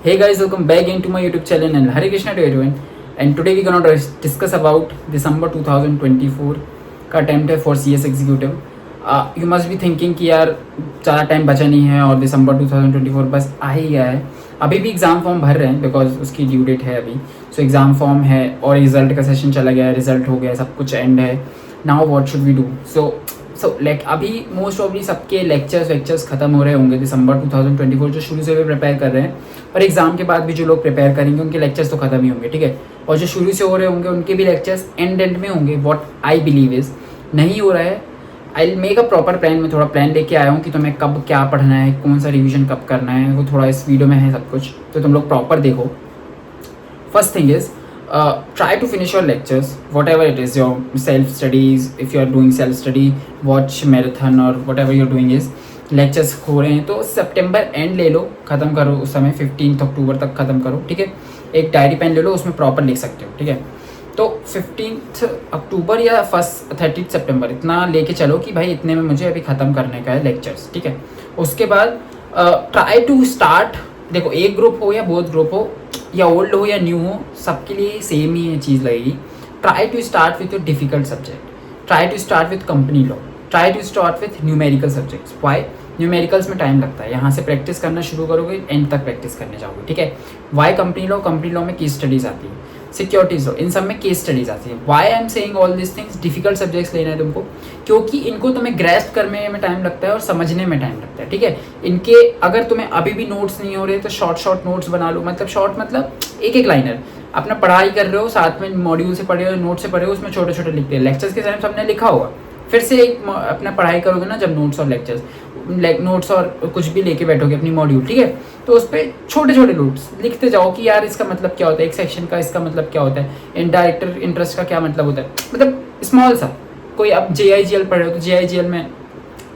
Hey guys, welcome back into my YouTube channel and Hare Krishna to everyone. And today we're gonna discuss about December 2024 का attempt है for CS executive. You must be thinking कि यार ज़्यादा time बचा नहीं है और दिसंबर 2024 बस आ ही गया है. अभी भी एग्ज़ाम फॉर्म भर रहे हैं बिकॉज उसकी ड्यू डेट है अभी. सो एग्ज़ाम फॉर्म है और रिजल्ट का सेशन चला गया है, रिजल्ट हो गया, सब कुछ एंड है. Now what should we do? So like अभी मोस्ट ऑफली सबके लेक्चर्स खत्म हो रहे होंगे दिसंबर 2024 जो शुरू से भी प्रिपेयर कर रहे हैं. और एग्ज़ाम के बाद भी जो लोग प्रिपेयर करेंगे उनके लेक्चर्स तो खत्म ही होंगे, ठीक है. और जो शुरू से हो रहे होंगे उनके भी लेक्चर्स एंड में होंगे. व्हाट आई बिलीव इज़ नहीं हो रहा है. I make a proper plan. मैं थोड़ा प्लान लेके आया हूँ कि तुम्हें कब क्या पढ़ना है, कौन सा रिवीजन कब करना है, वो थोड़ा इस वीडियो में है सब कुछ, तो तुम लोग प्रॉपर देखो. First thing is try to finish your lectures, whatever it is, your self studies. If you are doing self study, watch marathon or whatever you're doing is lectures हो रहे हैं तो सितंबर एंड ले लो, ख़त्म करो उस समय. 15 अक्टूबर तक ख़त्म करो, ठीक है. एक डायरी पेन ले लो, उसमें प्रॉपर लिख सकते हो, ठीक है. तो 15 अक्टूबर या 30 सितंबर इतना लेके चलो कि भाई इतने में मुझे अभी ख़त्म करने का है लेक्चर्स, ठीक है. उसके बाद ट्राई टू स्टार्ट. देखो एक ग्रुप हो या बोथ ग्रुप हो या ओल्ड हो या न्यू हो, सबके लिए सेम ही ये चीज़ लगेगी. Try to start with your difficult subject. Try to start with company law. Try to start with numerical subjects. Why? Numericals में टाइम लगता है. यहाँ से प्रैक्टिस करना शुरू करोगे, एंड तक प्रैक्टिस करने जाओगे, ठीक है. Why company law? Company law में केस स्टडीज़ आती है. सिक्योरिटीज लॉ, इन सब में केस स्टडीज आती है. Why I am saying all this things? Difficult subjects लेना है तुमको, क्योंकि इनको तुम्हें ग्रेस्प करने में टाइम लगता है और समझने में टाइम लगता है, ठीक है. इनके अगर तुम्हें अभी भी नोट्स नहीं हो रहे तो शॉर्ट नोट्स बना लो. मतलब शॉर्ट मतलब एक लाइनर. अपना पढ़ाई कर रहे हो, साथ में मॉड्यूल से पढ़े हो, नोट से पढ़े हो, उसमें छोटे छोटे लिखते हैं. लेक्चर्स के टाइम सबने लिखा होगा, फिर से एक अपना पढ़ाई करोगे ना जब नोट्स और लेक्चर्स, नोट्स और कुछ भी लेके बैठोगे अपनी मॉड्यूल, ठीक है. तो उस पर छोटे छोटे नोट्स लिखते जाओ कि यार इसका मतलब क्या होता है, एक सेक्शन का इसका मतलब क्या होता है, इनडायरेक्ट इंटरेस्ट का क्या मतलब होता है. मतलब स्मॉल सा. कोई आप JIGL पढ़ रहे हो तो JIGL में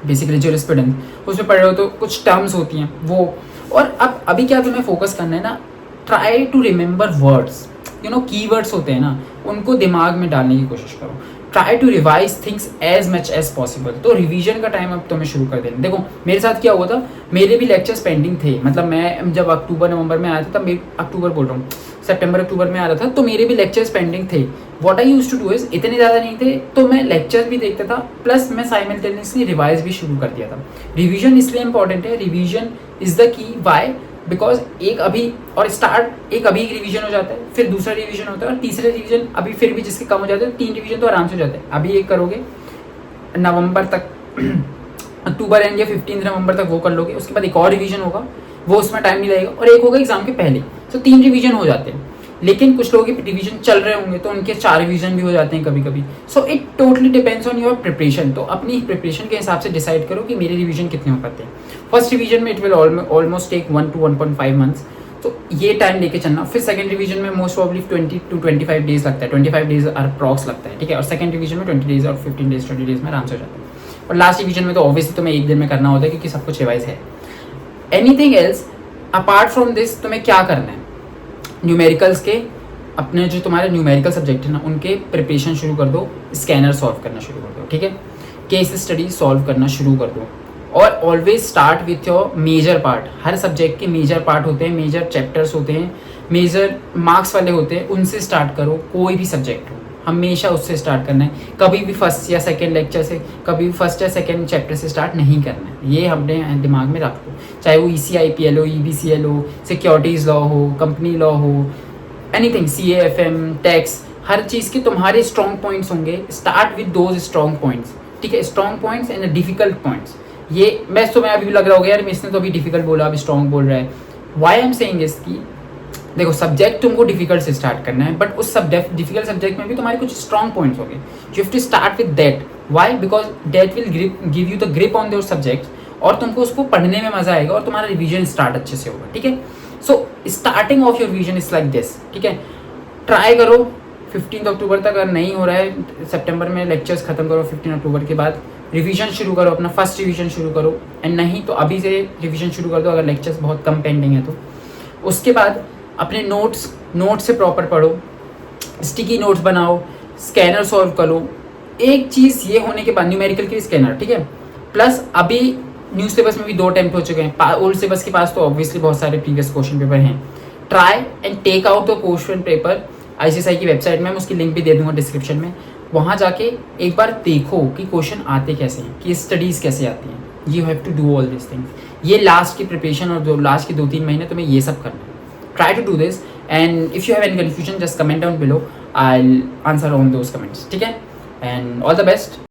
बेसिकली ज्यूरिस्प्रूडेंस उसमें पढ़ रहे हो तो कुछ टर्म्स होती हैं वो. और अब अभी क्या तुम्हें फोकस करना है ना, try to remember words. Keywords होते हैं ना, उनको दिमाग में डालने की कोशिश करो. Try to revise things as much as possible. तो रिवीजन का टाइम अब तुम्हें शुरू कर देना. देखो मेरे साथ क्या हुआ था, मेरे भी लेक्चर्स पेंडिंग थे. मतलब मैं जब अक्टूबर नवंबर में आया था तब अक्टूबर बोल रहा हूँ, सितंबर अक्टूबर में आ रहा था, तो मेरे भी लेक्चर्स पेंडिंग थे. What I used to do is, इतने ज़्यादा नहीं थे तो मैं लेक्चर्स भी देखता था प्लस मैं साइमल्टेनियसली रिवाइज भी शुरू कर दिया था. रिवीजन इसलिए इंपॉर्टेंट है. Revision is the key. Why? Because एक अभी रिवीजन हो जाता है, फिर दूसरा रिवीजन होता है और तीसरा रिवीजन अभी फिर भी जिसके कम हो जाते हैं, 3 रिवीजन तो आराम से हो जाते हैं. अभी एक करोगे नवंबर तक अक्टूबर एंड या 15 नवंबर तक वो कर लोगे, उसके बाद एक और रिवीजन होगा, वो उसमें टाइम नहीं लगेगा, और एक होगा एग्जाम के पहले. तो 3 रिवीजन हो जाते हैं. लेकिन कुछ लोगों के रिवीजन चल रहे होंगे तो उनके 4 रिवीजन भी हो जाते हैं कभी कभी. So it totally depends on your preparation. तो अपनी प्रिपरेशन के हिसाब से डिसाइड करो कि मेरे रिवीजन कितने हो पाते हैं. फर्स्ट रिवीजन में it will almost take 1 to 1.5 months. तो ये टाइम लेके चलना. फिर सेकंड रिवीजन में मोस्ट प्रॉब्ली 20 to 25 डेज लगता है. 25 डेज अप्रॉक्स लगता है, ठीक है. और सेकंड रिवीजन में 20 डेज और 15 डेज 20 डेज में आराम से हो जाता है. और लास्ट रिवीजन में तो ऑब्वियसली तुम्हें एक दिन में करना होता है क्योंकि सब कुछ रिवाइज है. Anything else apart from this तुम्हें क्या करना है, न्यूमेरिकल्स के अपने जो तुम्हारे न्यूमेरिकल सब्जेक्ट है ना उनके प्रिपरेशन शुरू कर दो. स्कैनर सॉल्व करना शुरू कर दो, ठीक है. केस स्टडी सॉल्व करना शुरू कर दो. और always start with your major part. हर सब्जेक्ट के मेजर पार्ट होते हैं, मेजर चैप्टर्स होते हैं, मेजर मार्क्स वाले होते हैं, उनसे स्टार्ट करो. कोई भी सब्जेक्ट हो हमेशा उससे स्टार्ट करना है. कभी भी फर्स्ट या सेकेंड लेक्चर से, कभी भी फर्स्ट या सेकेंड चैप्टर से स्टार्ट नहीं करना है. ये हमने दिमाग में रख लो. चाहे वो ECIPL हो, EBCL हो, सिक्योरिटीज़ लॉ हो, कंपनी लॉ हो, एनीथिंग, CAFM, टैक्स, हर चीज़ के तुम्हारे स्ट्रॉन्ग पॉइंट्स होंगे. Start with those strong points, ठीक है. Strong points and difficult points. ये मैं अभी भी लग रहा होगा यार इसने तो अभी डिफिकल्ट बोला, अभी स्ट्रॉन्ग बोल रहा है. Why I am saying is की देखो सब्जेक्ट तुमको डिफिकल्ट से स्टार्ट करना है, बट उस डिफिकल्ट सब्जेक्ट में भी तुम्हारे कुछ स्ट्रॉन्ग पॉइंट्स होंगे. You have to start with that. Why? Because that will give you the grip on your subject और तुमको उसको पढ़ने में मजा आएगा और तुम्हारा रिवीजन स्टार्ट अच्छे से होगा, ठीक है. So starting of your revision is like this, ठीक है. ट्राई करो 15 अक्टूबर तक. अगर नहीं हो रहा है सितंबर में लेक्चर्स खत्म करो, 15 अक्टूबर के बाद रिवीजन शुरू करो, अपना फर्स्ट रिवीजन शुरू करो. एंड नहीं तो अभी से रिवीजन शुरू कर दो अगर लेक्चर्स बहुत कम पेंडिंग है तो. उसके बाद अपने नोट्स से प्रॉपर पढ़ो, स्टिकी नोट्स बनाओ, स्कैनर सॉल्व करो. एक चीज़ ये होने के बाद न्यूमेरिकल के स्कैनर, ठीक है. प्लस अभी न्यू सिलेबस में भी 2 अटेम्प्ट हो चुके हैं. ओल्ड सिलेबस के पास तो ऑब्वियसली बहुत सारे प्रीवियस क्वेश्चन पेपर हैं. Try and take out the question paper ICSI की वेबसाइट में, मैं उसकी लिंक भी दे दूंगा डिस्क्रिप्शन में। वहाँ जाके एक बार देखो कि क्वेश्चन आते कैसे हैं, कि स्टडीज़ कैसे आती हैं। You have to do all this things. ये लास्ट की प्रिपरेशन और लास्ट के 2-3 महीने तुम्हें ये सब करना है। Try to do this and if you have any confusion just comment down below, I will answer on those comments, ठीक है। And all the best.